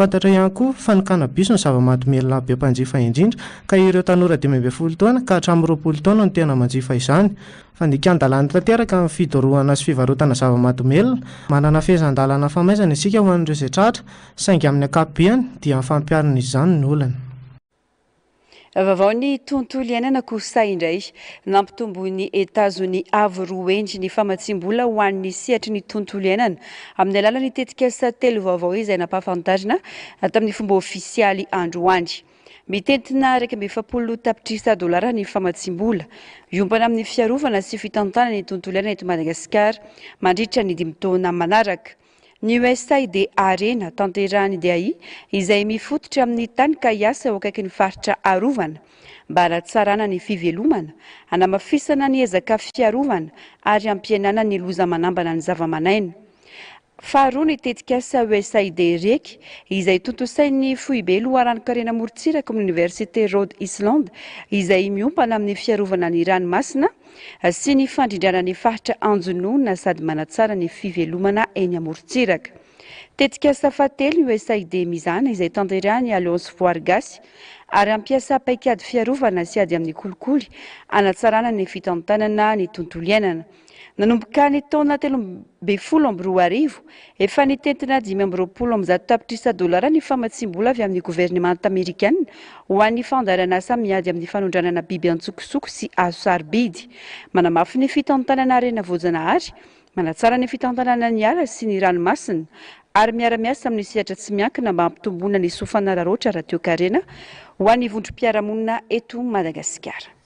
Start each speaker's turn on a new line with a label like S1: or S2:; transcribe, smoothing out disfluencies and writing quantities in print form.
S1: Fantatra ihany koa fa ny cannabis no zava-mahadomelina be mpanjifa indrindra ka ireo tanora 12 taona ka hatramin'ny 20 taona no tena manjifa izany. Fandikan-dalàna tanteraka amin'ny fidorohana sy fivarotana zava-mahadomelina, manana fehezan-dalàna famaizana isika ho an'ireo izay tratra, saingy amin'ny ankapobeny dia fampiarana izany ny olana.
S2: Vaovao ny tontolo iainana kosa indray nampitombo ny Etazonia avy roa endry ny famatsim-bola ho an'ny sehatry ny tontolo iainana amin'ny alalan'ny tetikasa telo vaovao izay nampahafantarina tamin'ny fomba ofisialy androany. Mitentina 1.7 tapitrisa dolara ny famatsim-bola iompana amin'ny fiarovana sy fitantanana ny tontolo iainana eto Madagasikara mandritra ny 5 taona manaraka. Ny USAID Arena tanterahany DAI izay mifototra amin'ny tany ka hiasa eo akaiky ny faritra arovana mba hanatsarana ny fivelomana, hanamafisana ny ezaka fiarovana ary hampihenana ny loza manambana ny zava-manaina. Faharoa ny tetikasa USAID reky izay tontosain'ny Foibe Loharanokarena Morotsiraka amin'ny Université Rhode Island izay miompana amin'ny fiarovana ny ranomasina sy ny fandrindrana ny faritra anjonoana sady manatsara ny fivelomana eny Morotsiraka. Tetikasa fahatelo ny USAID mizana izay tanterahany Alliance Voary Gasy ary ampiasa paikady fiarovana sy ady amin'ny kolikoly hanatsarana ny fitantanana ny tontolo iainana. Nanomboka ny taona 2012 efa nitentina 520 tapitrisa dolara ny famatsim-bola avy amin'ny gouvernemanta amerikanina ho an'ny fandarana asa miady amin'ny fanondranana biby antsokosoko sy azo sarobidy, manamafy ny fitantanana arena voajanahary, manatsara ny fitantanana ny ala sy ny ranomasina ary miara-miasa amin'ny sehatra tsy miankina mba hampitombona ny sofana rarotra rahateo-karena ho an'ny vondrom-piarahamonina eto Madagasikara.